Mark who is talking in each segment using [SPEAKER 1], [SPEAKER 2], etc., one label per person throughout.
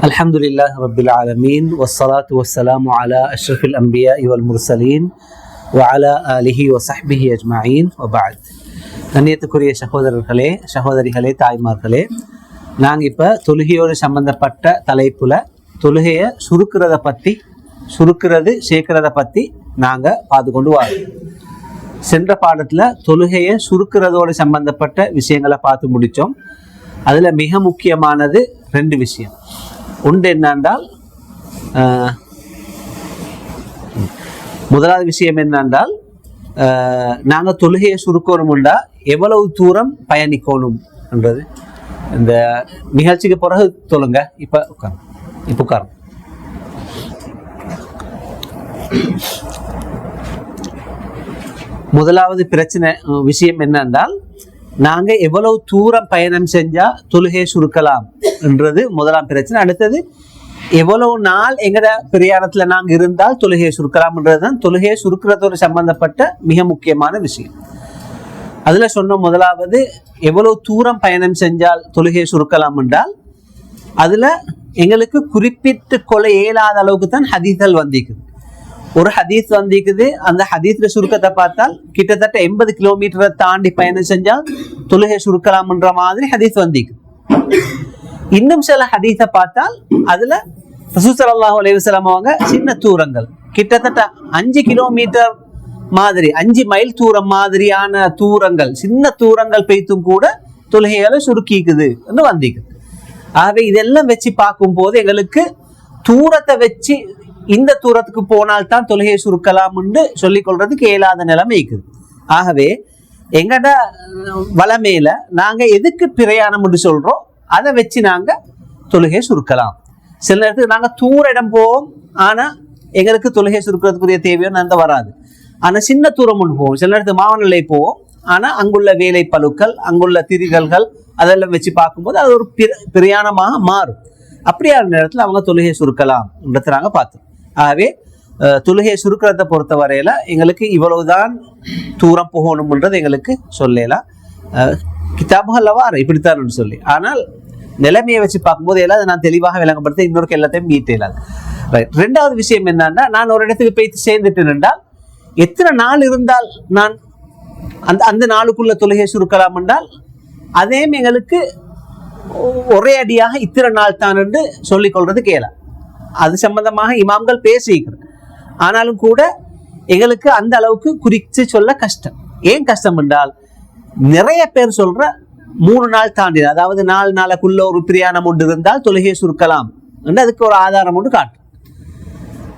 [SPEAKER 1] الحمد لله رب العالمين والصلاة والسلام على أشرف الأنبياء والمرسلين وعلى آله وصحبه أجمعين وبعد. கண்ணியத்துக்குரிய சகோதரிகளே தாய்மார்களே, நாங்கள் இப்போ தொழுகையோடு சம்பந்தப்பட்ட தலைப்புல தொழுகையை சேர்க்கிறத பற்றி நாங்கள் பார்த்து கொண்டு வரோம். சென்ற பாடத்தில் தொழுகையை சுருக்கிறதோடு சம்பந்தப்பட்ட விஷயங்களை பார்த்து முடித்தோம். அதில் மிக முக்கியமானது ரெண்டு விஷயம். ஒன்று என்னென்றால், முதலாவது விஷயம் என்னென்றால், நாங்கள் தொழுகையை சுருக்கணும்டா எவ்வளவு தூரம் பயணிக்கணும்ன்றது. இந்த நிகழ்ச்சிக்கு பிறகு சொல்லுங்க. இப்போ உட்காருங்க. முதலாவது விஷயம் என்னென்றால், நாங்க எவ்வளவு தூரம் பயணம் செஞ்சா தொழுகையை சுருக்கலாம் என்றது முதலாம் பிரச்சனை. அடுத்தது, எவ்வளவு நாள் எங்கட பிரயாணத்துல நாங்க இருந்தால் தொழுகையை சுருக்கலாம்ன்றதுதான் தொழுகையை சுருக்கிறதோடு சம்பந்தப்பட்ட மிக முக்கியமான விஷயம். அதுல சொன்ன முதலாவது, எவ்வளவு தூரம் பயணம் செஞ்சால் தொழுகையை சுருக்கலாம் என்றால், அதுல எங்களுக்கு குறிப்பிட்டு கொள்ள இயலாத அளவுக்கு தான் ஹதீஸ்கள் வந்திருக்குது. ஒரு ஹதீஸ் வந்திருக்குது, அந்த ஹதீஸ்ல சுருக்கத்தை பார்த்தால் கிட்டத்தட்ட 80 கிலோமீட்டரை தாண்டி பயணம் செஞ்சால் தொழுகை சுருக்கலாம்ன்ற மாதிரி ஹதீஸ் வந்திருக்குது. இன்னும் சில ஹதீஸை பார்த்தால் அதுல ரசூல் ஸல்லல்லாஹு அலைஹி வஸல்லம் அவங்க சின்ன தூரங்கள், கிட்டத்தட்ட 5 கிலோமீட்டர் மாதிரி, 5 மைல் தூரம் மாதிரியான தூரங்கள், சின்ன தூரங்கள் பெய்த்தும் கூட தொழுகைகளை சுருக்கிக்குது என்று வந்திருக்குது. ஆகவே இதெல்லாம் வச்சு பார்க்கும் போது எங்களுக்கு தூரத்தை வச்சு இந்த தூரத்துக்கு போனால்தான் தொழுகையை சுருக்கலாம் என்று சொல்லிக் கொள்றதுக்கு இயலாத நிலைமை இருக்குது. ஆகவே எங்கட வளமையில நாங்க எதுக்கு பிரயாணம் என்று சொல்றோம், அதை வச்சு நாங்க தொழுகையை சுருக்கலாம். சில நேரத்துக்கு நாங்க தூர இடம் போவோம், ஆனா எங்களுக்கு தொழுகையை சுருக்கிறதுக்குரிய தேவையோ அந்த வராது. ஆனா சின்ன தூரம் ஒன்று போவோம். சில நேரத்துக்கு மாவநிலை போவோம், ஆனா அங்குள்ள வேலை பழுக்கள், அங்குள்ள திரிதல்கள் அதெல்லாம் வச்சு பார்க்கும்போது அது ஒரு பிரயாணமாக மாறும். அப்படியான நேரத்தில் அவங்க தொழுகையை சுருக்கலாம் என்றதை நாங்கள் பார்த்தோம். ஆகவே தொழுகையை சுருக்கிறத பொறுத்த வரையில எங்களுக்கு இவ்வளவுதான் தூரம் போகணும்ன்றது எங்களுக்கு சொல்லலாம். கிதாபுகள் வார இப்படித்தான் சொல்லி, ஆனால் நிலைமையை வச்சு பார்க்கும்போது எல்லாம் நான் தெளிவாக விளங்கப்படுத்த இன்னொரு எல்லாத்தையும் மீட் இயலாது. ரெண்டாவது விஷயம் என்னன்னா, நான் ஒரு இடத்துக்கு போய் சேர்ந்துட்டு இருந்தால் எத்தனை நாள் இருந்தால் நான் அந்த நாளுக்குள்ள தொழுகையை சுருக்கலாம் என்றால், அதே எங்களுக்கு ஒரே அடியாக இத்தனை நாள் தான் என்று சொல்லிக் கொள்றது கேளா. அது சம்பந்தமாக இமாம்கள் பேசிக்கிறார். ஆனாலும் கூட எங்களுக்கு அந்த அளவுக்கு குறித்து சொல்ல கஷ்டம். ஏன் கஷ்டம் என்றால், நிறைய பேர் சொல்ற 3 நாள் தாண்டி, அதாவது 4 நாளுக்குள்ள ஒரு பிரயாணம் ஒன்று இருந்தால் தொழுகையை சுருக்கலாம் என்று அதுக்கு ஒரு ஆதாரம் ஒன்று காட்டு.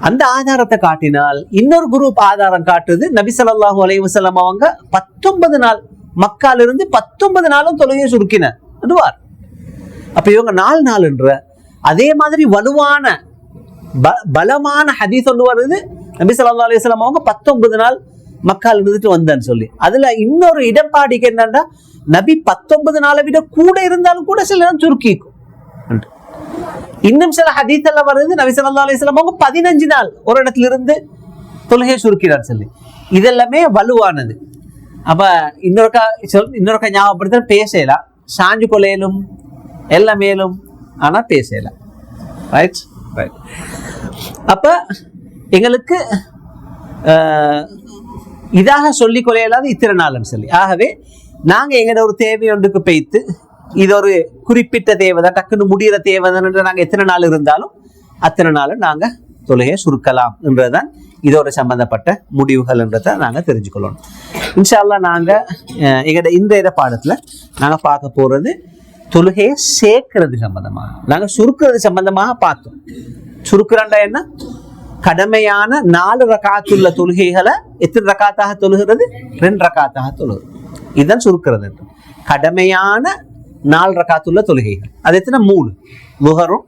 [SPEAKER 1] அந்த ஆதாரத்தை காட்டினால் இன்னொரு குரூப் ஆதாரம் காட்டுது. நபி ஸல்லல்லாஹு அலைஹி வஸல்லம் அவங்க 19 நாள் மக்கால இருந்து 19 நாளும் தொழுகையை சுருக்கினார். அப்ப இவங்க 4 நாள் என்ற அதே மாதிரி வலுவான பலமான ஹதீஸ் ஒன்று வருது. நபி ஸல்லல்லாஹு அலைஹி வஸல்லம் அவங்க 19 நாள் மக்கால் இருந்துட்டு வந்தான்னு சொல்லி. அதுல இன்னொரு இடம்பாடிக்கு என்னன்னா, நபி 19 நாளை விட கூட இருந்தாலும் கூட சில நேரம் சுருக்கிக்கும். இன்னும் சில ஹதீஸ் எல்லாம் வருது, நபி ஸல்லல்லாஹு அலைஹி வஸல்லம் அவங்க 15 நாள் ஒரு இடத்துல இருந்து தொழுகையை சுருக்கிறார் சொல்லி. இதெல்லாமே வலுவானது. அப்ப இன்னொருக்கா ஞாபகப்படுத்த பேசலாம், சாஞ்சு கொலையிலும் எல்லாம் மேலும், ஆனா பேசலாம். ரைட். அப்ப எங்களுக்கு இதாக சொல்லிக் கொள்ளையலாது இத்தனை நாள்னு சொல்லி. ஆகவே நாங்க எங்கட ஒரு தேவை ஒன்றுக்கு பெய்த்து, இது ஒரு குறிப்பிட்ட தேவைதான், டக்குன்னு முடிகிற தேவைதான் என்று நாங்க எத்தனை நாள் இருந்தாலும் அத்தனை நாள் நாங்க தொழுகையை சுருக்கலாம் என்றதுதான் இதோட சம்பந்தப்பட்ட முடிவுகள் என்றதை நாங்க தெரிஞ்சுக்கொள்ளணும். இன்ஷா அல்லாஹ் நாங்க எங்கட இந்த பாடத்துல நாங்க பார்க்க போறது தொழுகையை சேர்க்கிறது சம்பந்தமாக. நாங்க சுருக்கிறது சம்பந்தமாக பார்த்தோம். சுருக்குறாண்டா என்ன, கடமையான 4 ரகாத்துள்ள தொழுகைகளை எத்தனை ரகாத்தாக தொழுகிறது, 2 ரகாத்தாக தொழுகிறது. இதுதான் சுருக்கிறது. கடமையான 4 ரகாத்துள்ள தொழுகைகள் அது எத்தனை, 3, லுஹரும்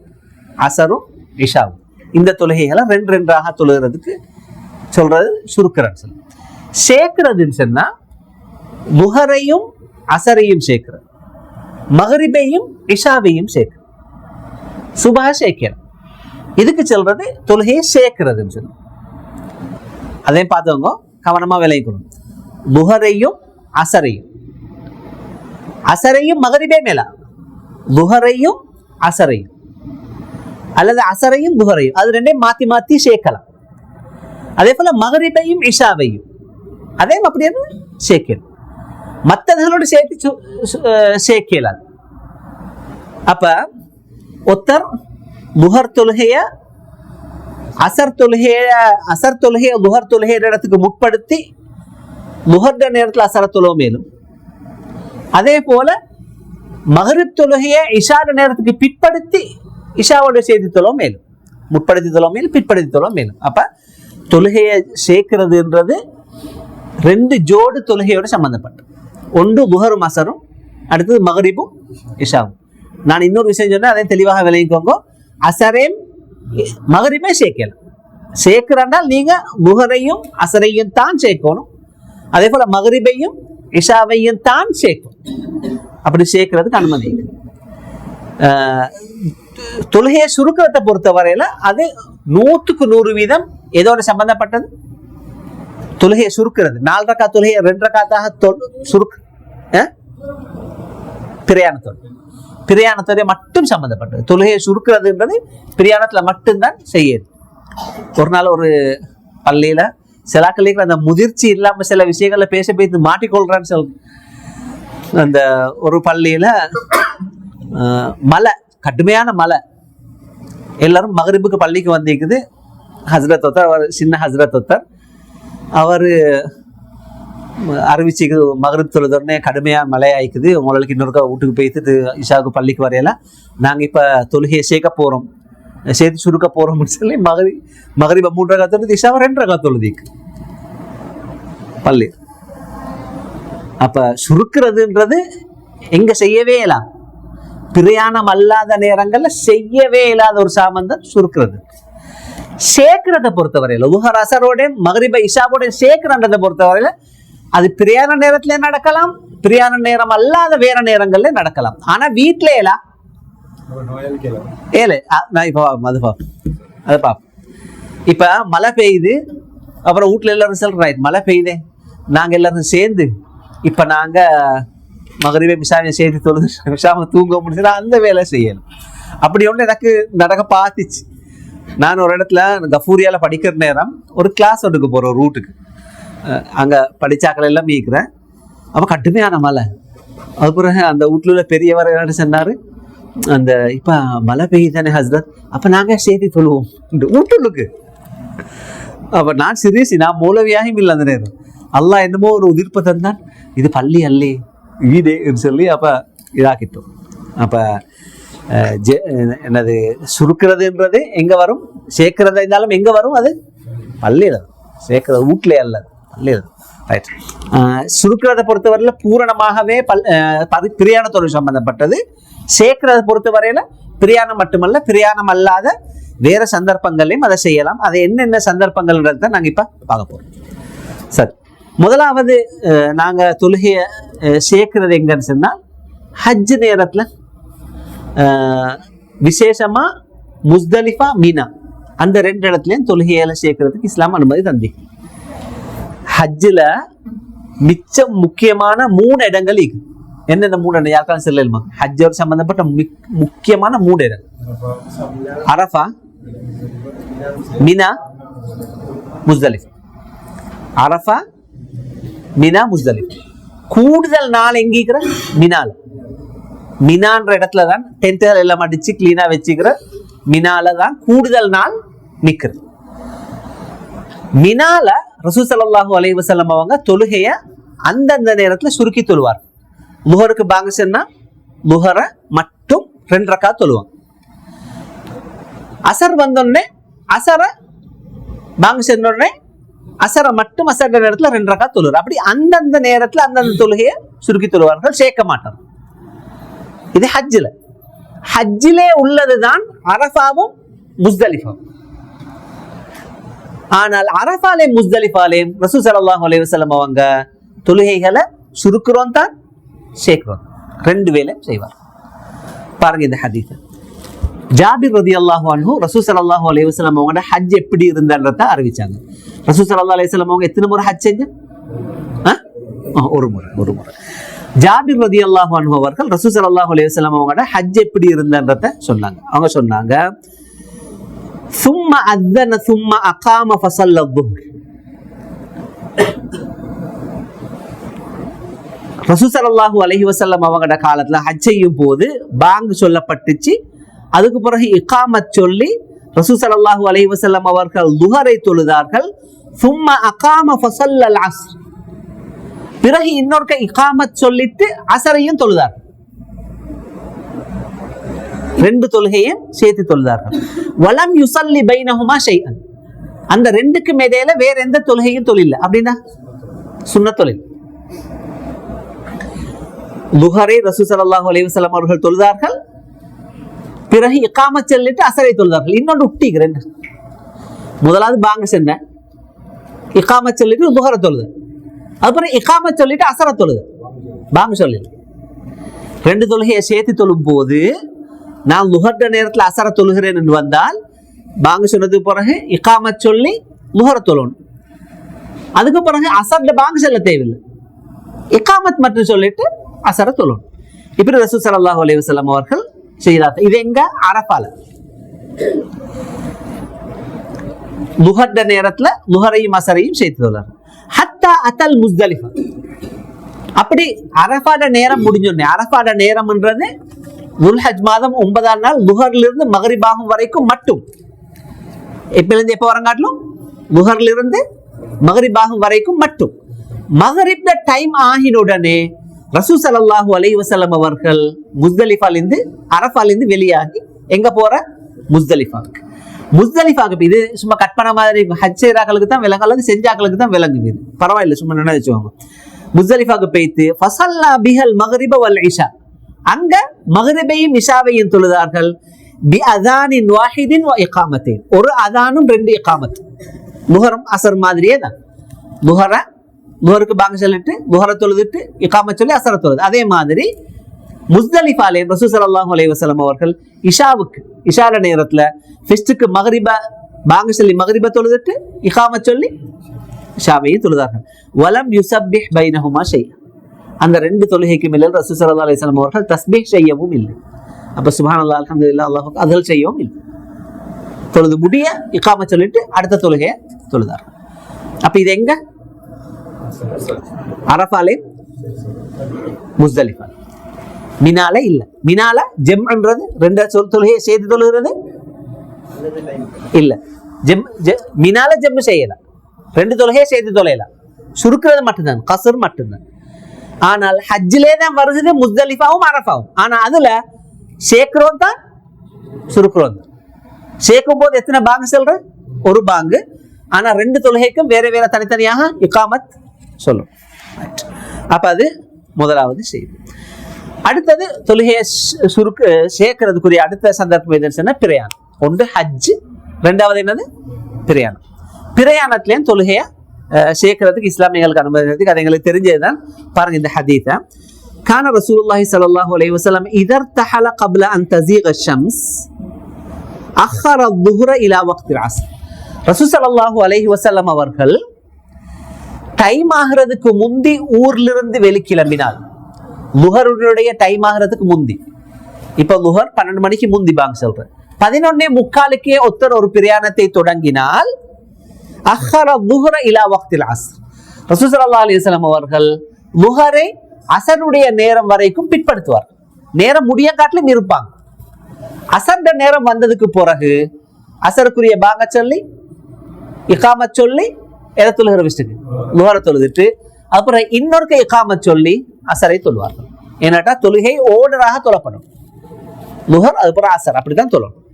[SPEAKER 1] அசரும் இஷாவும். இந்த தொழுகைகளை 2 தொழுகிறதுக்கு சொல்றது சுருக்கிறது. சொல்லு சேர்க்கிறதுன்னு சொன்னா, லுஹரையும் அசரையும் சேர்க்கிறது, மகரிபையும் இஷாவையும் சேர்க்க, சுபஹ சேர்க்கிறது. இதுக்கு சொல்றது தொழுகையை சேர்க்கிறதுன்னு சொல்லு. அதையும் பார்த்தவங்க கவனமா விளைவிக்கணும். லுஹரையும் அசரையும் மகரிபே மேல, லுஹரையும் அசரையும் அல்லது அசரையும் துஹரையும், அது ரெண்டையும் மாத்தி மாத்தி சேர்க்கலாம். அதே போல மகரிபையும் இஷாவையும் அதே அப்படியே சேர்க்கணும். மற்றவர்களோடு சேர்த்து சேர்க்கலாம். அப்ப ஒருத்தர் துஹர் தொழுகைய அசர் தொழுகைய துஹர் தொழுகை இடத்துக்கு முற்படுத்தி துஹர் நேரத்தில் அசர தொழுவ மேலும், அதே போல மகரிப் தொழுகைய இஷாட நேரத்துக்கு பிற்படுத்தி இஷாவோட சேர்த்து தொழுவ மேலும், முற்படுத்தி தொழுவ மேலும் பிற்படுத்தி தொழுவ மேலும். அப்ப தொழுகையை சேர்க்கிறதுன்றது 2 ஜோடு தொழுகையோட சம்பந்தப்பட்டது. ஒன்று துஹரும் அசரும், அடுத்தது மகரிபும் இஷாவும். நான் இன்னொரு விஷயம் சொன்னேன், அதை தெளிவாக விளங்கிக்கோங்க. அசரையும் மகரிபே சேர்க்கலாம். சேர்க்கிறாண்டால் நீங்க துஹரையும் அசரையும் தான் சேர்க்கணும், அதே போல மகரிபையும் இஷாவையும் தான் சேர்க்கணும். அப்படி சேர்க்கிறதுக்கு அனுமதி. தொழுகையை சுருக்கத்தை பொறுத்த வரையில அது 100% எதோட சம்பந்தப்பட்டது? தொழுகையை சுருக்கிறது. 4 ரக்கா தொழுகையை 2 ரக்காத்தாக சுருக்கு பிரயாணத்தோட மட்டும் சம்பந்தப்பட்டது. தொழுகையை சுருக்கிறதுன்றது பிரயாணத்துல மட்டும்தான் செய்யுது. ஒரு நாள் ஒரு பள்ளியில சிலாக்களில் அந்த முதிர்ச்சி இல்லாம சில விஷயங்கள்ல பேச போய் மாட்டிக்கொள்றான்னு அந்த ஒரு பள்ளியில மழை, கடுமையான மழை. எல்லாரும் மகரிபுக்கு பள்ளிக்கு வந்திருக்குது. ஹஸ்ரத் ஒத்தர், அவர் சின்ன ஹஸ்ரத் ஒத்தர், அவர் அறிவிச்சு மகரிப் தொழுதோடனே கடுமையாக மழை ஆயிக்குது, உங்களுக்கு இன்னொருக்கா வீட்டுக்கு போயிட்டு இஷாவுக்கு பள்ளிக்கு வரையில நாங்கள் இப்போ தொழுகையை சேர்த்து சுருக்க போகிறோம்னு சொல்லி மகரிப 3 ரகா தொழுது, இஷாவை 2 ரகா தொழுதிக்கு பள்ளி. அப்போ சுருக்கிறதுன்றது எங்க செய்யவே இயலாம், பிரயாணம் அல்லாத நேரங்கள்ல செய்யவே இல்லாத ஒரு சாமந்தம் சுருக்கிறது. சேர்க்கிறத பொறுத்தவரையில துஹர் அசரோட மகரிப இஷாவோட சேர்க்கிறன்றதை பொறுத்தவரையில அது பிரயாண நேரத்துல நடக்கலாம், பிரயாண நேரம் அல்லாத வேற நேரங்கள்ல நடக்கலாம். ஆனா வீட்டுல நான் இப்ப இப்ப மழை பெய்யுது, அப்புறம் வீட்டுல எல்லாரும் சொல்றேன் மழை பெய்யுதே, நாங்க எல்லாரும் சேர்ந்து இப்ப நாங்க மகரிபை இஷாவை சேர்த்து தொழுது இஷாவை தூங்க முடிச்சுன்னா அந்த வேலை செய்யணும். அப்படி ஒன்று எனக்கு நடக்க பார்த்துச்சு. நான் ஒரு இடத்துல கஃபூரியால படிக்கிற நேரம் ஒரு கிளாஸ் ஒன்றுக்கு போறேன், ஒரு ரூட்டுக்கு. அங்க படிச்சாக்கள் எல்லாம் மீக்கிறேன். அப்ப கடுமையான மழை. அது பிறகு அந்த வீட்டுல பெரியவர் என்ன சொன்னாரு, அந்த இப்ப மழை பெய்யுதானே ஹஸ்ரத், அப்ப நாங்க சேர்த்து தொழுவோம் வீட்டுக்கு. அப்ப நான் சிறியசி, நான் மூலவியாகவும் இல்லை அந்த நேரம். அல்லாஹ் என்னமோ ஒரு உதிர்ப்பை தந்தான், இது பள்ளி அல்லே வீடேன்னு சொல்லி அப்ப இதாக்கிட்டோம். அப்ப என்னது சுருக்கிறதுன்றது எங்க வரும், சேர்க்கிறதா இருந்தாலும் எங்க வரும், அது பள்ளியில சேர்க்கிறது, வீட்டிலே அல்ல பள்ளியில. ரைட். சுருக்கிறத பொறுத்தவரையில பூரணமாகவே பிரயாணத்தோடு சம்பந்தப்பட்டது. சேர்க்கிறத பொறுத்தவரையில பிரயாணம் மட்டுமல்ல, பிரயாணம் அல்லாத வேற சந்தர்ப்பங்களையும் அதை செய்யலாம். அது என்னென்ன சந்தர்ப்பங்கள்ன்றத நாங்க இப்ப பார்க்க போறோம். சரி, முதலாவது நாங்க தொழுகைய சேர்க்கிறது எங்கன்னு சொன்னா ஹஜ் நேரத்துல, விசேஷமா முஸ்தலிஃபா மீனா அந்த 2 இடத்துலயும் தொழுகையில சேர்க்கிறதுக்கு இஸ்லாம் அனுமதி தந்தி. ஹஜ்ஜில் மிச்சம் முக்கியமான 3 இடங்கள் இருக்கு. என்னென்ன 3 இடம் யாருக்காலும் சொல்லலுமா? ஹஜ்ஜோடு சம்பந்தப்பட்ட முக்கியமான 3 இடம்: அரஃபா, மினா, முஸ்தலிஃபா. அரஃபா, மினா, முஸ்தலிஃபா. கூடுதல் நாள் எங்கிக்கிற மினால. மினான்ற இடத்துல தான் டென்ட்டுகள் எல்லாம் அடிச்சு கிளீனா வச்சுக்கிற மினால தான் கூடுதல் நாள் நிக்கிறது. மினால ரசூல் ஸல்லல்லாஹு அலைஹி வஸல்லம் அவங்க தொழுகைய அந்தந்த நேரத்துல சுருக்கி தொழுவார். லுஹருக்கு பாங்க சொன்னா லுஹரை மட்டும் 2 ரக்காத் தொழுவாங்க. அசர் வந்தோடனே அசரை பாங்க சொன்னோடனே அசரை மட்டும் அசர் நேரத்துல 2 ரக்காத் தொழுவார். அப்படி அந்தந்த நேரத்துல அந்தந்த தொழுகையை சுருக்கி தொழுவார்கள், சேர்க்க மாட்டார். இது ஹஜ்ஜில். ஹஜ்ஜிலே உள்ளதுதான் அரஃபாவும் முஸ்தலிஃபாவும். ஆனால் அரஃபாலே முஸ்தலிஃபாலே ரசூல் ஸல்லல்லாஹு அலைஹி வஸல்லம் அவங்க தொழுகைகளை சுருக்குறோம் தான் சேர்க்கிறோம், 2 வேளை செய்வார். பாருங்க இந்த ஹதீஸ். ஜாபிர் ரலியல்லாஹு அன்ஹு ரசூல் ஸல்லல்லாஹு அலைஹி வஸல்லம் அவங்க ஹஜ் எப்படி இருந்தான்றத அறிவிச்சாங்க. ரசூல் ஸல்லல்லாஹு அலைஹி வஸல்லம் அவங்க எத்தனை முறை ஹஜ் செஞ்சாங்க? ஒரு முறை. ஜாபிர் ரலியல்லாஹு அன்ஹு அவர்கள் ரசூல் ஸல்லல்லாஹு அலைஹி வஸல்லம் அவங்க ஹஜ் எப்படி இருந்தான்றத சொன்னாங்க. அவங்க சொன்னாங்க, சும்ம அத்தன சும்ம அகாம ஃபஸல்ல ظுஹர். ரசூல் ஸல்லல்லாஹு அலைஹி வஸல்லம் அவங்களோட காலத்துல ஹஜ் செய்யும் போது பாங்க் சொல்லப்பட்டுச்சு. அதுக்கு பிறகு இகாமத் சொல்லி ரசூல் ஸல்லல்லாஹு அலைஹி வஸல்லம் அவர்கள் லுஹரை தொழுதார்கள். சும்ம அகாம ஃபஸல்லல் அஸ்ர். பிறகு இன்னொரு இகாமத் சொல்லிட்டு அசரையும் தொழுதார்கள். ரெண்டு தொழுகையும் சேர்த்து தொழுதார்கள். வலம் யுஸல்லி பைனஹுமா ஷைஅன். அந்த ரெண்டுக்கு இடையில வேற எந்த தொழுகையும் தொழில. அப்படின்னா சுன்னத் தொழில். லுஹரை ரசூல் ஸல்லல்லாஹு அலைஹி வஸல்லம் அவர்கள் தொழுதார்கள். பிறகு இகாமத் சொல்லிட்டு அசரை தொழுதார்கள். இன்னொன்று உட்டிக்கு ரெண்டு. முதலாவது பாங்க சென்ன இகாமத் சொல்லிட்டு லுஹரை தொழுது. அதுக்கப்புறம் இகாமத் சொல்லிட்டு அசரை தொழுது. பாங்க சொல்லி ரெண்டு தொழுகையை சேர்த்து தொழும் போது நான் லுஹர்ட நேரத்தில் அசர தொழுகிறேன் என்று வந்தால் பாங்க சொன்னது பிறகு இகாமத் சொல்லி லுஹரை தொழணும். அதுக்கு பிறகு அசர்ல பாங்க சொல்ல தேவையில்லை, இகாமத் மட்டும் சொல்லிட்டு அசர தொழணும். இப்படி ரசூல் ஸல்லல்லாஹு அலைஹி வஸல்லம் அவர்கள் செய்தார்கள். இது எங்க? அரஃபால. லுஹர்ட நேரத்துல லுஹரையும் அசரையும் சேர்த்து தொழார்கள். ஹத்தா அத்தல் முஸ்தலிஃபா. அப்படி அரஃபாட நேரம் முடிஞ்சோடனே, அரஃபாட நேரம்ன்றது துல்ஹஜ் மாதம் 9ஆம் நாள் லுஹர்ல இருந்து மக்ரிப் ஆகும் வரைக்கும் மட்டும். எப்ப வரங்காட்டிலும் லுஹர்ல இருந்து மக்ரிப் ஆகும் வரைக்கும் மட்டும். மக்ரிப் டைம் ஆகின உடனே ரசூல் ஸல்லல்லாஹு அலைஹி வஸல்லம் அவர்கள் முஸ்தலிஃபாலிருந்து அரஃபாலிருந்து வெளியாகி எங்க போற? முஸ்தலிஃபாக்கு. முஸ்தலிஃபாக்கு இது சும்மா கற்பனை மாதிரி ஹஜ் செய்றாக்களுக்கு தான் விளங்கு, அல்லது செஞ்சாக்களுக்கு தான் விளங்கும். இது பரவாயில்லை, சும்மா நினைச்சுவாங்க. முஸ்தலிஃபாக்கு போய்த்து ஃபஸல்லா பிஹல் மக்ரிப வல் இஷா. அங்க மக்ரிபையும் இஷாவையும் தொழுதார்கள். பி அதானின் வாஹிதின் வ இகாமத்தின். ஒரு அதானும் ரெண்டு இகாமத். லுஹரும் அசர் மாதிரியே தான். லுஹருக்கு பாங்க சொல்லிட்டு லுஹரை தொழுதுட்டு இகாமத் சொல்லி அசர தொழுது. அதே மாதிரி முஸ்தலிஃபாலே ரசூல் ஸல்லல்லாஹு அலைஹி வஸல்லம் அவர்கள் இஷாவுக்கு, இஷால நேரத்துல ஃபெஸ்டுக்கு மக்ரிப பாங்க சொல்லி மக்ரிப தொழுதுட்டு இகாமத் சொல்லி இஷாவையும் தொழுதார்கள். வலம் யுஸப்பிஹ் பைனஹுமா ஷைஅ. அந்த ரெண்டு தொழுகைக்கு மேல ரசூல் ஸல்லல்லாஹு அலைஹி வஸல்லம் அவர்கள் தஸ்பீஹ் செய்யவும் இல்லை. அப்ப சுப்ஹானல்லாஹ் அல்ஹம்துலில்லாஹ் அல்லாஹு அக்பர் அதல் செய்யவும் இல்லை. தொழுது முடிய இகாமத் சொல்லிட்டு அடுத்த தொழுகையை தொழுதார்கள். அப்ப இது எங்க? அரஃபாலே, முஸ்தலிஃபா. மினால இல்ல. மினால ஜம்ன்றது ரெண்டு தொழுகையை சேர்த்து தொழுகிறது இல்ல. மினால ஜம் செய்யலாம், ரெண்டு தொழுகையை சேர்த்து தொலையலாம். சுருக்கிறது மட்டும்தான், கசர் மட்டும்தான். ஆனால் ஹஜ்ஜிலே தான் வருகிறது முஸ்தலிஃபாவும் அரஃபாவும். ஆனா அதுல சேர்க்கிறோம் தான் சுருக்கிறோம் தான். சேர்க்கும் போது எத்தனை பாங்கு சொல்ற? ஒரு பாங்கு. ஆனா ரெண்டு தொழுகைக்கும் வேற வேற தனித்தனியாக இகாமத் சொல்லும். அப்ப அது முதலாவது செய்தி. அடுத்தது தொழுகையை சேர்க்கிறதுக்குரிய அடுத்த சந்தர்ப்பம் எதுன்னு சொன்னா பிரயாணம். ஒன்று ஹஜ், ரெண்டாவது என்னது? பிரயாணம். பிரயாணத்திலேயும் தொழுகையை சேர்க்கிறதுக்கு இஸ்லாமியர்களுக்கு அனுமதி. அது எங்களுக்கு தெரிஞ்சதுதான். பாருங்க இந்த ஹதீஸ. கான ரசூலுல்லாஹி ஸல்லல்லாஹு அலைஹி வஸல்லம் இதர் தஹல قبل ان تزيغ الشمس اخر الظهر الى وقت العصر. ரசூல் ஸல்லல்லாஹு அலைஹி வஸல்லம் அவர்கள் டைம் ஆகிறதுக்கு முந்தி ஊர்ல இருந்து வெளிக்கிளம்பினால், லுஹருடைய டைம் ஆகிறதுக்கு முந்தி, இப்ப லுஹர் 12 மணிக்கு முந்தி பாங்க சொல்றேன், 11:45 ஒருத்தர் ஒரு பிரயாணத்தை தொடங்கினால் அஹ்ஹர ظுஹர இலா வக்தில் அஸ்ர். ரசூல் ஸல்லல்லாஹு அலைஹி வஸல்லம் அவர்கள் லுஹரை அசருடைய நேரம் வரைக்கும் பிற்படுத்துவார். நேரம் முடிய காட்டிலும் இருப்பாங்க. அசர்ட நேரம் வந்ததுக்கு பிறகு அசருக்குரிய பாங்க சொல்லி இகாமத் சொல்லி எதத்துலகிற விஷயத்துக்கு லுஹரை தொழுதுட்டு அப்புறம் இன்னொரு இகாமத் சொல்லி அசரை தொழுவார்கள். ஏன்னாட்டா தொழுகை ஓர்டராக தொழப்படும். லுஹர் அதுக்கப்புறம் அசர் அப்படித்தான் தொழணும்.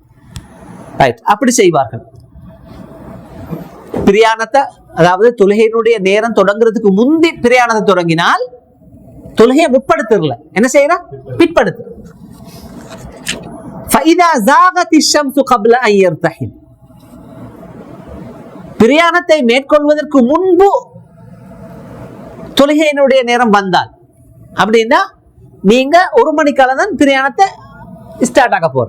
[SPEAKER 1] ரைட், அப்படி செய்வார்கள். பிரயாணத்தை, அதாவது தொழுகையினுடைய நேரம் தொடங்குறதுக்கு முந்தி பிரயாணத்தை தொடங்கினால் தொழுகையை முற்படுத்தல, என்ன செய்யற? பிற்படுத்து. فَإِذَا زَاغَتِ الشَّمْسُ قَبْلَ أَنْ يَرْتَحِلَ. பிரயாணத்தை மேற்கொள்வதற்கு முன்பு தொழுகையினுடைய நேரம் வந்தால், அப்படின்னா நீங்க 1 மணிக்கால தான் பிரயாணத்தை ஸ்டார்ட் ஆக போற.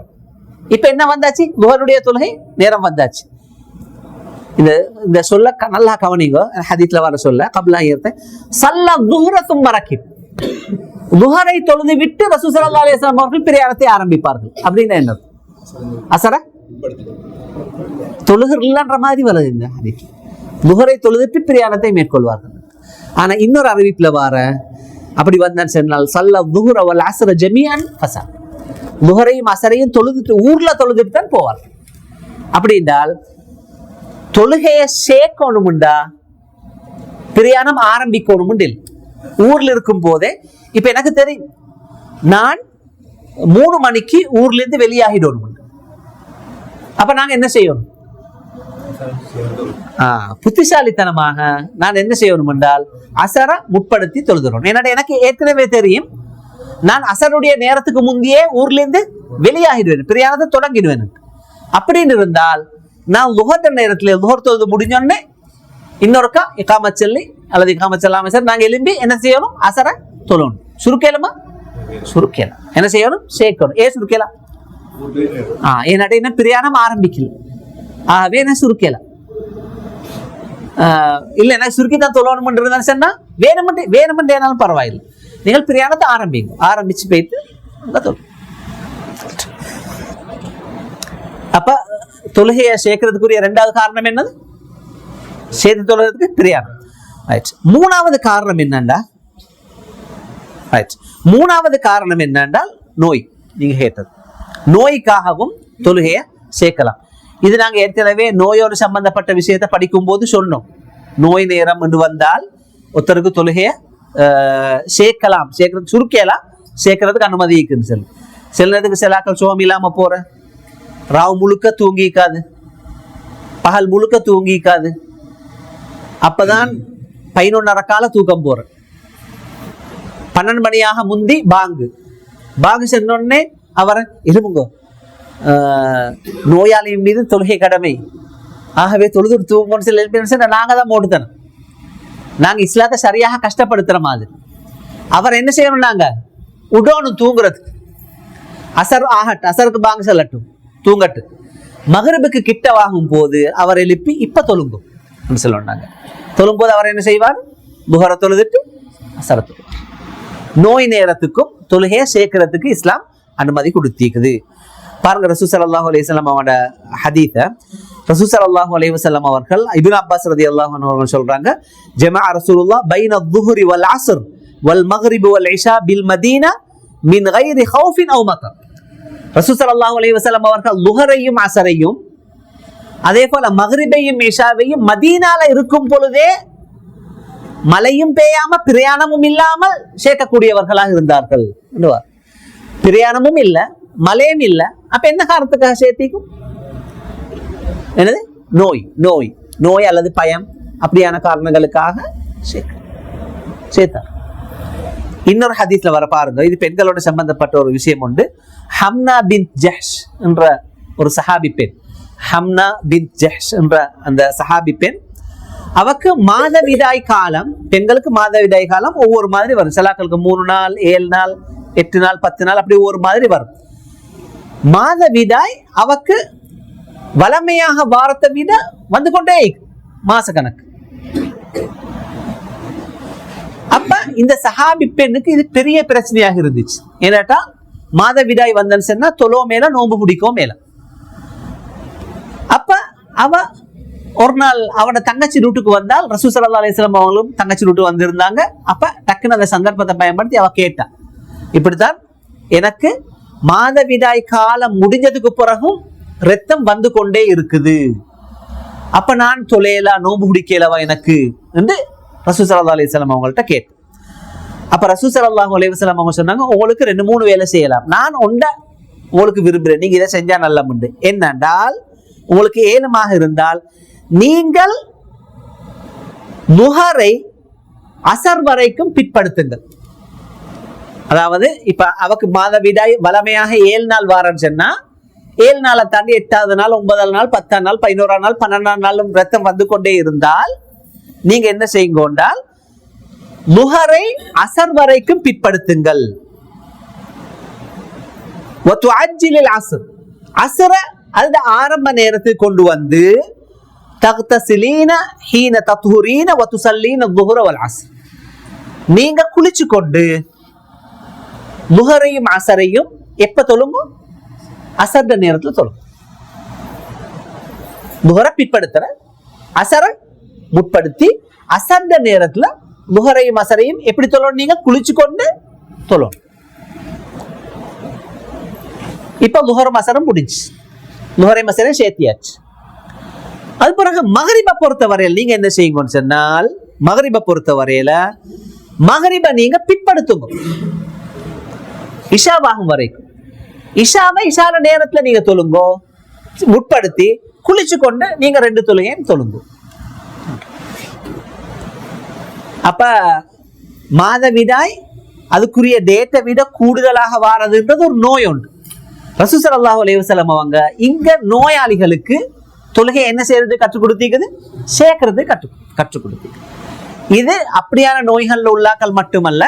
[SPEAKER 1] இப்ப என்ன வந்தாச்சு? லுஹருடைய தொழுகை நேரம் வந்தாச்சு. இந்த சொல்ல நல்லா கவனிங்க. ஹதீஸ்ல வர சொல்ல கப்ல சல்லா ظுஹர ثم ரகிப். லுஹரை தொழுது விட்டு ரசூல் ஸல்லல்லாஹு அலைஹி வஸல்லம் அவர்கள் பிரயாணத்தை ஆரம்பிப்பார்கள். அப்படின்னா என்ன? அசர தொழுகிறன்ற மாதிரி வருது இந்த ஹதீஸ். லுஹரை தொழுதுட்டு பிரயாணத்தை மேற்கொள்வார்கள். ஆனா இன்னொரு அறிவிப்புல வார அப்படி வந்தான்னு சொன்னால் சல்ல துஹுர வல் அஸ்ர ஜமீஅன் ஃபஸா, லுஹரையும் அசரையும் தொழுதுட்டு ஊர்ல தொழுதுட்டு தான் போவார்கள். அப்படி என்றால் தொழுகையை சேர்க்கணும்டா பிரயாணம் ஆரம்பிக்கணும். ஊர்ல இருக்கும் போதே இப்ப எனக்கு தெரியும் நான் 3 மணிக்கு ஊர்ல இருந்து வெளியாகிடணும். அப்ப நாங்க என்ன செய்யணும்? புத்திசாலித்தனமாக நான் என்ன செய்யணும் என்றால் அசர முற்படுத்தி தொழுகிறோம். எனக்கு ஏற்கனவே தெரியும் நான் அசருடைய நேரத்துக்கு முந்தையே ஊர்ல இருந்து வெளியாகிடுவேன், பிரயாணத்தை தொடங்கிடுவேன். அப்படின்னு இருந்தால் நான் லுஹர் நேரத்தில் லுஹர் தொழுது முடிஞ்சோடனே இன்னொருக்கா இகாமத் சொல்லி அல்லது இகாமத் சொல்லாம சார் நாங்க எழும்பி என்ன செய்யணும்? அசர தொழணும். சுருக்கேலமா? சுருக்கேலாம். என்ன செய்யணும்? சேர்க்கணும். சுருக்கேலாம் என்னட்ட என்ன பிரயாணம் ஆரம்பிக்கல, ஆகவே என்ன சுருக்கலாம். இல்ல எனக்கு சுருக்கி தான் தொழணும் சொன்னா வேணுமென்றேனாலும் பரவாயில்லை, நீங்கள் பிரயாணத்தை ஆரம்பிங்க. ஆரம்பிச்சு போயிட்டு அப்ப தொழுகையை சேர்க்கறதுக்குரிய 2வது காரணம் என்னது? சேர்த்து தொழுகிறதுக்கு பிரயாணம். மூணாவது காரணம் என்னண்டா, மூணாவது காரணம் என்னென்றால் நோய். நீங்க கேட்டது நோய்க்காகவும் தொழுகையை சேர்க்கலாம். இது நாங்க ஏற்கனவே நோயோடு சம்பந்தப்பட்ட விஷயத்தை படிக்கும் போது சொன்னோம். நோய் நேரம் என்று வந்தால் ஒருத்தருக்கு தொழுகையை சேர்க்கலாம், சேர்க்கறது சுருக்கலாம், சேர்க்கறதுக்கு அனுமதி இருக்குன்னு சொல்லி. சில நேரத்துக்கு சிலாக்கள் சோகம் இல்லாம போற, ராவ் முழுக்க தூங்கிக்காது, பகல் முழுக்க தூங்கிக்காது, அப்பதான் 11:30 கால தூக்கம் போற, 12 மணியாக முந்தி பாங்கு சென்னோடனே அவரை இருமுங்கோ, நோயாளியின் மீது தொழுகை கடமை, ஆகவே தொழுது தூங்கன்னு சொல்லி நாங்க தான் போட்டுத்தனோம். நாங்க இஸ்லாத்தை சரியாக கஷ்டப்படுத்துற மாதிரி அவர் என்ன செய்யணும்? நாங்க உடனும் தூங்குறதுக்கு அசர் ஆகட்டும், அசருக்கு பாங்கு செல்லட்டும், தூங்கட்டு. மகரிபுக்கு கிட்டவாகும் போது அவர் எழுப்பி இப்ப தொழுங்கும் சொல்லுவாங்க. தொழும் போது அவர் என்ன செய்வார்? புகர தொழுதுட்டு அசர தொழுவார். நோய் நேரத்துக்கும் தொழுகையை சேர்க்கிறதுக்கு இஸ்லாம் அனுமதி கொடுத்திருக்குது. பாருங்க, ரசூல் ஸல்லல்லாஹு அலைஹி வஸல்லம் அவரோட ஹதீஸ ரசூல் ஸல்லல்லாஹு அலைஹி வஸல்லம் அவர்கள் இப்னு அப்பாஸ் ரலியல்லாஹு அன்ஹு அவர்கள் சொல்றாங்க, ஜமா ரசூலுல்லாஹ் பைன الظுஹ்ரி வல் அஸ்ர் வல் மக்ரிப் வல் இஷா பில் மதீனா மின் கைரி ஹௌஃபின் அவ் மதர். ரசூல் ஸல்லல்லாஹு அலைஹி வஸல்லம் அவர்கள் லுஹரையும் அஸரையும் அதே போல மக்ரிபையும் இஷாவையும் மதீனால இருக்கும் பொழுதே மழையும் பெய்யாம பிரயாணமும் இல்லாமல் சேர்க்கக்கூடியவர்களாக இருந்தார்கள். பிரயாணமும் இல்ல, மழையும் இல்ல, அப்ப என்ன காரணத்துக்காக சேர்த்திக்கும்? என்னது? நோய் நோய் நோய் அல்லது பயம், அப்படியான காரணங்களுக்காக சேர்த்தார். இன்னொரு ஹதீஸ்ல வர பாருங்க, இது பெண்களோட சம்பந்தப்பட்ட ஒரு விஷயம் உண்டு. ஹம்னா பின் ஜஹ்ஷ் என்ற ஒரு சஹாபி பெண், ஹம்னா பின் ஜஹ்ஷ் என்ற அந்த சஹாபி பெண், அவக்கு மாதவிடாய் காலம், பெண்களுக்கு மாதவிடாய் காலம் ஒவ்வொரு மாதிரி வரும். சிலாக்களுக்கு 3 நாள், 7 நாள், 8 நாள், 10 நாள், அப்படி ஒவ்வொரு மாதிரி வரும். மாதவிடாய் அவக்கு வளமையாக வாரத்தை விட வந்து கொண்டே மாச கணக்கு. அப்ப இந்த சஹாபி பெண்ணுக்கு இது பெரிய பிரச்சனையாக இருந்துச்சு. ஏன்னாட்டா மாதவிடாய் வந்தன்னு சொன்னா தொழோ மேல நோம்பு பிடிக்கோ மேல. அப்ப அவ ஒரு நாள் அவனோட தங்கச்சி ரூட்டுக்கு வந்தால், ரசூல் ஸல்லல்லாஹு அலைஹி வஸல்லம் அவங்களும் தங்கச்சி ரூட்டு வந்திருந்தாங்க. அப்ப டக்குன்னு அந்த சந்தர்ப்பத்தை பயன்படுத்தி அவ கேட்டா, இப்படித்தான் எனக்கு மாதவிடாய் காலம் முடிஞ்சதுக்கு பிறகும் ரத்தம் வந்து கொண்டே இருக்குது, அப்ப நான் தொலைலா நோம்பு பிடிக்கலவா எனக்கு என்று ரசூல் ஸல்லல்லாஹு அலைஹி வஸல்லம் அவங்கள்ட்ட கேட்டேன். அப்ப ரசூல் ஸல்லல்லாஹு அலைஹி வஸல்லம் அவங்க சொன்னாங்க, உங்களுக்கு 2-3 வேலை செய்யலாம், நான் உங்களுக்கு விரும்புறேன், நீங்க இதை செஞ்சா நல்ல முண்டு. என்னென்றால் உங்களுக்கு ஏழுமாக இருந்தால் நீங்கள் முஹரை அசர் வரைக்கும் பிற்படுத்துங்கள். அதாவது இப்ப அவக்கு மாதவிடாய் வளமையாக 7 நாள் வாரன்னு சொன்னா 7 நாளை தாண்டி 8வது நாள், 9வது நாள், 10ஆம் நாள், 11ஆம் நாள், 12ஆம் நாளும் ரத்தம் வந்து கொண்டே இருந்தால் நீங்க என்ன செய்யுங்கோண்டால் முஹரை அசர் வரைக்கும் பிற்படுத்துங்கள். அசர அது ஆரம்ப நேரத்துக்கு கொண்டு வந்து தக்தசிலீன ஹீன தத்ஹுரீன வ துஸல்லீன ظுஹ்ர வல் அஸ்ர், நீங்க குளிச்சு கொண்டு முஹரையும் அசரையும் எப்ப தொழுங்க? அசர்ட நேரத்துல தொழுங்க. துஹரை பிற்படுத்துற, அசர முற்படுத்தி, அசர்ந்த நேரத்துல துஹரையும் அசரையும் எப்படி தொழணும்? நீங்க குளிச்சு கொண்டு தொழணும். இப்ப துஹரும் அசரும் முடிஞ்சு, துஹரையும் அசரையும் சேர்த்தியாச்சு. அது பிறகு மகரிபை பொறுத்த வரையில் நீங்க என்ன செய்யுங்கன்னு சொன்னால், மகரிபை பொறுத்த வரையில மகரிபை நீங்க பிற்படுத்துங்க இஷாவாகும் வரைக்கும். இஷாவை இஷால நேரத்துல நீங்க தொழுங்கோ, முற்படுத்தி குளிச்சு கொண்டு நீங்க 2 தொழுகையும் தொழுங்க. அப்ப மாதவிடாய் அதுக்குரிய டேட்டை விட கூடுதலாக வாரதுன்றது ஒரு நோய் உண்டு. ரசூல் ஸல்லல்லாஹு அலைஹி வஸல்லம் அவங்க இங்க நோயாளிகளுக்கு தொழுகை என்ன செய்யறது கற்றுக் கொடுத்தீங்க, சேர்க்கறது கற்றுக் கொடுத்தீங்க. இது அப்படியான நோய்கள் உள்ளாக்கள் மட்டுமல்ல,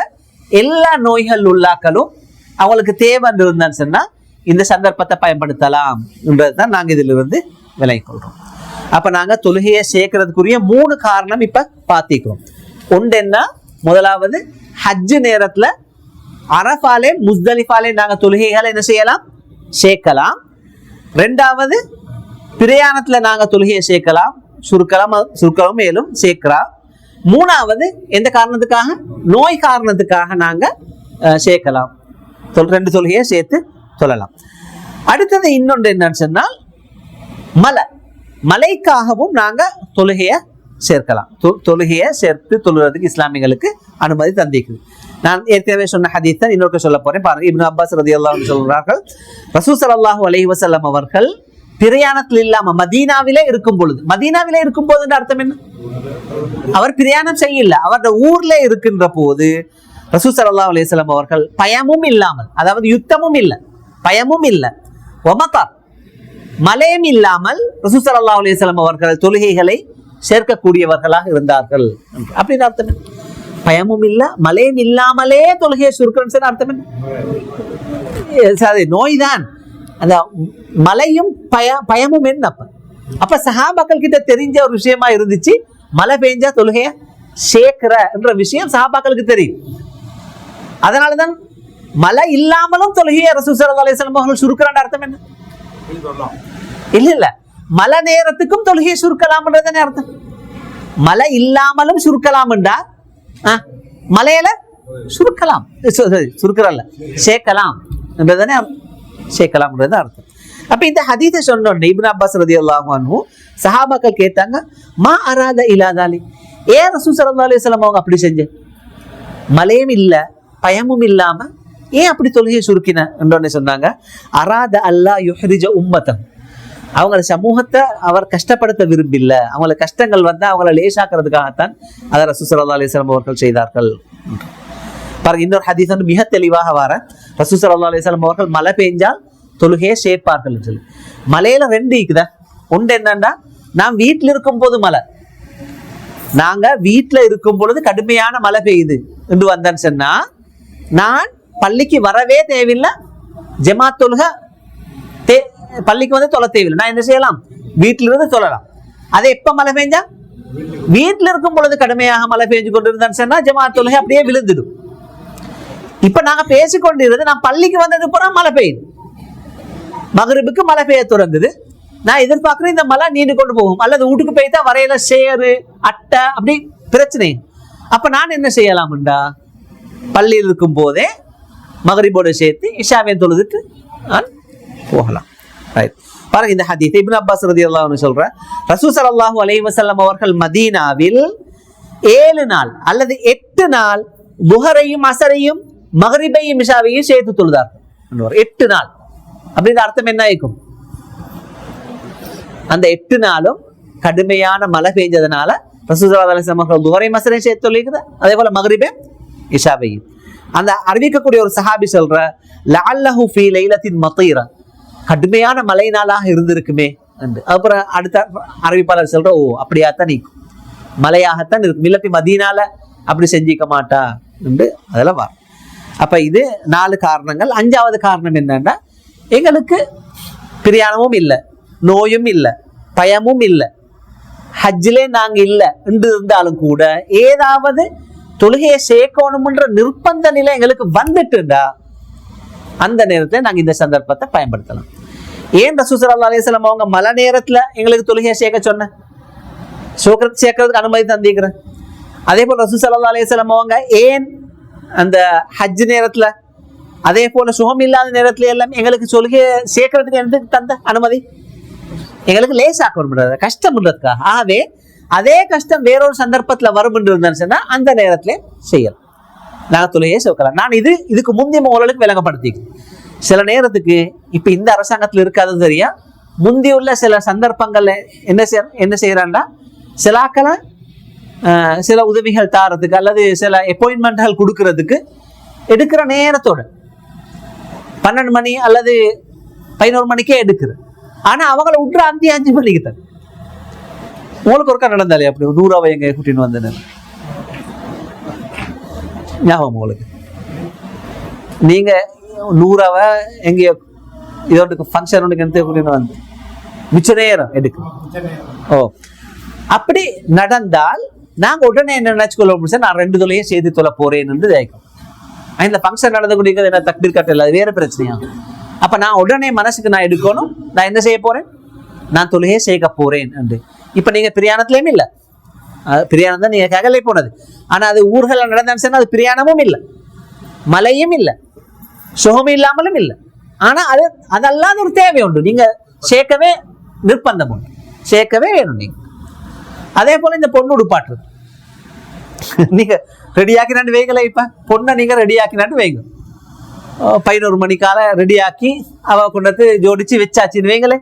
[SPEAKER 1] எல்லா நோய்கள் உள்ளாக்களும் அவங்களுக்கு தேவை இருந்தான்னு சொன்னா இந்த சந்தர்ப்பத்தை பயன்படுத்தலாம் என்றதுதான் நாங்க இதுல இருந்து விலகிக் கொள்றோம். அப்ப நாங்க தொழுகையை சேர்க்கறதுக்குரிய 3 காரணம் இப்ப பாத்திக்கிறோம். ஒன்று என்ன? முதலாவது, ஹஜ் நேரத்துல அரஃபாலே முஸ்தலிஃபாலே நாங்க தொழுகைகளை என்ன செய்யலாம், சேர்க்கலாம். 2வது, பிரயாணத்துல நாங்க தொழுகையை சேர்க்கலாம், சுருக்கலாம் மேலும் சேர்க்கலாம். 3வது, எந்த காரணத்துக்காக? நோய் காரணத்துக்காக நாங்க சேர்க்கலாம், 2 தொழுகையை சேர்த்து சொல்லலாம். அடுத்தது இன்னொன்று என்னன்னு சொன்னால், மலைக்காகவும் நாங்க தொழுகையை சேர்க்கலாம். தொழுகையை சேர்த்து தொழுறதுக்கு இஸ்லாமியர்களுக்கு அனுமதி தந்திக்குது. நான் ஏற்கனவே சொன்ன ஹதீஸ் தான் இன்னொரு சொல்ல போறேன் பாருங்க. இப்னு அப்பாஸ் ரலியல்லாஹு அன்ஹு சொல்றார்கள், ரசூல் ஸல்லல்லாஹு அலைஹி வஸல்லம் அவர்கள் பிரயாணத்தில் இல்லாம மதீனாவிலே இருக்கும் பொழுது, மதீனாவிலே இருக்கும் போதுன்ற அர்த்தம் என்ன? அவர் பிரயாணம் செய்யல, அவருடைய ஊர்ல இருக்கின்ற போது ரசூல் ஸல்லல்லாஹு அலைஹி வஸல்லம் அவர்கள் பயமும் இல்லாமல், அதாவது யுத்தமும் இல்லை, பயமும் இல்லை, ஒமகா மலையும் இல்லாமல் ரசூல் ஸல்லல்லாஹு அலைஹி வஸல்லம் அவர்கள் தொழுகைகளை சேர்க்கக்கூடியவர்களாக இருந்தார்கள். அப்படின்னு அர்த்தம் என்ன? பயமும் இல்ல, மலையும் இல்லாமலே தொழுகையை சுருக்கணும் அர்த்தம் என்ன? நோய் தான் அந்த மலையும் பயமும் என்ன? அப்ப சஹாபாக்கள் கிட்ட தெரிஞ்ச ஒரு விஷயமா இருந்துச்சு, மழை பெஞ்சா தொழுகைய சேர்க்கிற என்ற விஷயம் சஹாபாக்களுக்கு தெரியும். அதனாலதான் மழை இல்லாமலும் தொழுகையை ரசூல் ஸல்லல்லாஹு அலைஹி வஸல்லம் அவர்கள் சுருக்குறாங்க. அர்த்தம் என்ன? இல்ல, மழை நேரத்துக்கும் தொழுகையை சுருக்கலாம்ன்றதானே அர்த்தம். மழை இல்லாமலும் சுருக்கலாம்டா, மலையில சுருக்கலாம், சுருக்கிறல்ல சேர்க்கலாம் என்றதானே, சேர்க்கலாம்ன்றது அர்த்தம். அப்ப இந்த ஹதீஸை சொன்னோம் இப்னு அப்பாஸ் ரலியல்லாஹு அன்ஹு சஹாபாக்கள் கேட்டாங்க, மா அராத இலாதாலி, ஏன் ரசூல் ஸல்லல்லாஹு அலைஹி வஸல்லம் அவங்க அப்படி செஞ்ச, மலையும் இல்ல பயமும் இல்லாம ஏன் அப்படி தொழுகையை சுருக்கின என்றொன்னு சொன்னாங்க, அராத அல்லா யுஹ்ரிஜ உம்மத்தன், அவங்கள சமூகத்தை அவர் கஷ்டப்படுத்த விரும்பில்ல, அவங்கள கஷ்டங்கள் வந்தா அவங்கள லேசாக்குறதுக்காகத்தான் அதை ரசூல் ஸல்லல்லாஹு அலைஹி வஸல்லம் அவர்கள் செய்தார்கள். பாருங்க, இன்னொரு ஹதீஸ் வந்து மிக தெளிவாக வர, ரசூல் ஸல்லல்லாஹு அலைஹி வஸல்லம் அவர்கள் மழை பெஞ்சால் தொழுகையை சேர்ப்பார்கள் சொல்லி. மலையில 2 இருக்குதா, ஒன்று என்னன்னா, நான் வீட்டில் இருக்கும் போது மழை, நாங்க வீட்டுல இருக்கும் பொழுது கடுமையான மழை பெய்யுது என்று வந்தேன்னு சொன்னா நான் பள்ளிக்கு வரவே தேவையில்லை, ஜமாத் தொழுக பள்ளிக்கு வந்து தொலை தேவையில்லை, நான் என்ன செய்யலாம், வீட்டில இருந்து தொழலாம். அதை எப்ப மழை பெஞ்சா, வீட்டில் இருக்கும் பொழுது கடுமையாக மழை பெஞ்சு கொண்டு இருந்தான்னு சொன்னா ஜமாத் தொழுகை அப்படியே விழுந்துடும். இப்ப நாங்க பேசிக்கொண்டிருந்தது, நான் பள்ளிக்கு வந்தது பூரா மழை பெய்யுது, மகரிபுக்கு மழை பெய்ய தொடங்குது, நான் எதிர்பார்க்கிறேன் இந்த மழை நீண்டு கொண்டு போகும், அல்லது வீட்டுக்கு போய்த்தா வரையில சேரு அட்டை அப்படி பிரச்சனை. அப்ப நான் என்ன செய்யலாம்டா, பள்ளியில் இருக்கும் போதே மகரிபோடு சேர்த்து இஷாவையும் தொழுதுட்டு நான் போகலாம். பாருங்க, இந்த ஹதீஸ் இப்னு அப்பாஸ் ரலியல்லாஹு அன்ஹு சொல்ற, ரசூல் ஸல்லல்லாஹு அலைஹி வஸல்லம் அவர்கள் மதீனாவில் 7 நாள் அல்லது 8 நாள் துஹரையும் அஸரையும் மகரிபையும் இஷாவையும் சேர்த்து தொழுதார்கள். 8 நாள் அப்படின்ற அர்த்தம் என்ன ஆயிக்கும், அந்த 8 நாளும் கடுமையான மழை பெஞ்சதுனால ரசூல் ஸல்லல்லாஹு அலைஹி வஸல்லம் அவர்கள் துஹரையும் அஸரையும் சேர்த்து தொழுகிறது, அதே போல மகரிபையும் இஷாவையும். அந்த அறிவிக்கக்கூடிய ஒரு சஹாபி சொல்ற, லஅல்லஹு ஃபீ லைலத்தின் மதீரா, கடுமையான மழை நாளாக இருந்திருக்குமே என்று. அப்புறம் அடுத்த அறிவிப்பாளர் சொல்ற, ஓ அப்படியாத்தான் நீக்கும், மழையாகத்தான் இருக்கும், இல்லாட்டி மதீனால அப்படி செஞ்சிக்க மாட்டா என்று அதெல்லாம் வரும். அப்ப இது 4 காரணங்கள். 5வது காரணம் என்னன்னா, எங்களுக்கு பிரயாணமும் இல்லை, நோயும் இல்லை, பயமும் இல்லை, ஹஜ்ஜிலே நாங்க இல்லை என்று இருந்தாலும் கூட ஏதாவது தொழுகையை சேர்க்கணும்ன்ற நிர்பந்த நிலை எங்களுக்கு வந்துட்டுண்டா அந்த நேரத்தில் நாங்கள் இந்த சந்தர்ப்பத்தை பயன்படுத்தலாம். ஏன் ரசூல் ஸல்லல்லாஹு அலைஹி வஸல்லம் அவங்க மழை நேரத்துல எங்களுக்கு தொழுகையை சேர்க்க சேர்க்கறதுக்கு அனுமதி தந்திக்கிறேன். அதே போல ரசூல் ஸல்லல்லாஹு அலைஹி வஸல்லம் அவங்க ஏன் அந்த ஹஜ் நேரத்துல அதே போல சுகம் இல்லாத நேரத்துல எல்லாம் எங்களுக்கு தொழுகையை சேர்க்கறதுக்கு எதுக்கு தந்த அனுமதி? எங்களுக்கு லேசாக்கணும், கஷ்டம் பண்றதுக்கா. ஆகவே அதே கஷ்டம் வேறொரு சந்தர்ப்பத்துல வரும் என்று இருந்தான்னு சொன்னா அந்த நேரத்திலே செய்யலாம், நாங்க தொழுகையை சேர்க்கலாம். நான் இதுக்கு முந்தைய உங்களுக்கு விளங்கப்படுத்திக்கிறேன். சில நேரத்துக்கு இப்ப இந்த அரசாங்கத்துல இருக்காது தெரியா, முந்தியுள்ள சில சந்தர்ப்பங்கள்ல என்ன செய்யறான்டா, சிலாக்களை சில உதவிகள் தாரதுக்கு அல்லது சில அப்பாயின்மெண்ட்கள் கொடுக்கறதுக்கு எடுக்கிற நேரத்தோட 12 மணி அல்லது 11 மணிக்கே எடுக்குது. ஆனா அவங்கள விட்டுற 5 மணிக்கு தான். உங்களுக்கு ஒருக்கா நடந்தாலே அப்படி 100 எங்க கூட்டின்னு வந்தேன் ஞாபகம் உங்களுக்கு? நீங்க 100 எங்கேயோ இதோட ஃபங்க்ஷன் ஒன்று கூட்டின்னு வந்து மிச்ச நேரம் எடுக்கும். ஓ, அப்படி நடந்தால் நாங்க உடனே என்ன நினைச்சுக்கொள்ள, நான் 2 தொலையும் செய்து தொலை போறேன் என்று ஜெயிக்கும். இந்த ஃபங்க்ஷன் நடந்து கொண்டிருக்கிறது என்ன தக்பீர் கட்டல, அது வேற பிரச்சனையா? அப்ப நான் உடனே மனசுக்கு நான் எடுக்கணும், நான் என்ன செய்ய போறேன், நான் தொழுகையை செய்ய போறேன் என்று. இப்ப நீங்க பிரியாணத்திலயும் இல்ல, பிரியாணம் தான் நீங்க ககலை போனது. ஆனா அது ஊர்கள் நடந்தான்னு அது பிரியாணமும் இல்லை, மழையும் இல்லை, சுகமும் இல்லாமலும் இல்லை. ஆனா அதல்லாத ஒரு தேவை உண்டு, நீங்க சேர்க்கவே நிர்பந்தம் உண்டு, சேர்க்கவே வேணும் நீங்க. அதே போல இந்த பொண்ணு உடுப்பாட்டுறது நீங்க ரெடியாக்கினாட்டு வைக்கல. இப்ப பொண்ணை நீங்க ரெடியாக்கினாட்டு வைங்க, 11 மணிக்கால ரெடியாக்கி அவ கொண்டு ஜோடிச்சு வச்சாச்சுன்னு வைங்களே.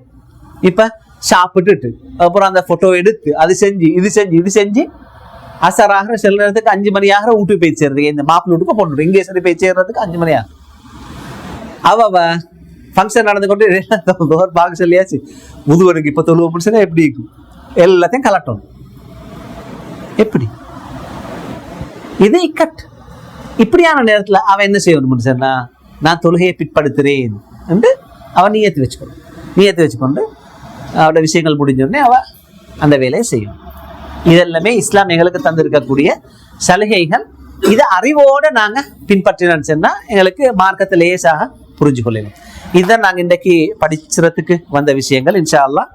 [SPEAKER 1] இப்ப சாப்பிட்டுட்டு அப்புறம் அந்த போட்டோ எடுத்து அது செஞ்சு இது செஞ்சு அசராகிற சில நேரத்துக்கு 5 மணி ஆகிற வீட்டுக்கு போய் சேர்றதுக்கு, இந்த மாப்பிள்ளை வீட்டுக்கு பொண்ணு இங்கே சரி போய் சேர்றதுக்கு 5 மணி ஆகும். அவ ஃபங்க்ஷன் நடந்து கொண்டு பார்க்க சொல்லியாச்சு, முதுவனுக்கு இப்ப தொழுவ முடிச்சுன்னா எப்படி இருக்கும், எல்லாத்தையும் கலட்டணும். எப்படி இது இக்கட்? இப்படியான நேரத்துல அவன் என்ன செய்யணும் சொன்னா, நான் தொழுகையை பிற்படுத்துறேன் என்று அவன் நியத்து வச்சுக்கொண்டு அவட விஷயங்கள் முடிஞ்சோடனே அவ அந்த வேலையை செய்யும். இதெல்லாமே இஸ்லாம் எங்களுக்கு தந்திருக்கக்கூடிய சலுகைகள். இதை அறிவோட நாங்க பின்பற்றினோம்னு சொன்னா எங்களுக்கு மார்க்கத்தை லேசாக புரிஞ்சு கொள்ளணும். இதுதான் நாங்க இன்றைக்கு படிச்சுறதுக்கு வந்த விஷயங்கள். இன்ஷா அல்லாஹ்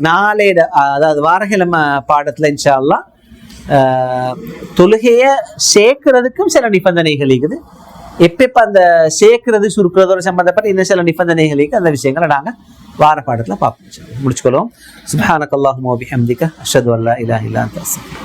[SPEAKER 1] நாளைய அதாவது வாரக்கிழமை பாடத்துல இன்ஷா அல்லாஹ் தொழுகையை சேர்க்கிறதுக்கும் சில நிபந்தனைகள் இருக்குது. எப்ப அந்த சேர்க்கிறது சுருக்கிறதோட சம்பந்தப்பட்ட இன்னும் சில நிபந்தனைகளுக்கு அந்த விஷயங்களை நாங்க வார பாடத்துல பார்ப்போம். முடிச்சுக்கொள்வோம். சுப்ஹானக்கல்லாஹும்ம வ பிஹம்திக அஷ்ஹது அல்லா இலாஹா இல்லா அன்த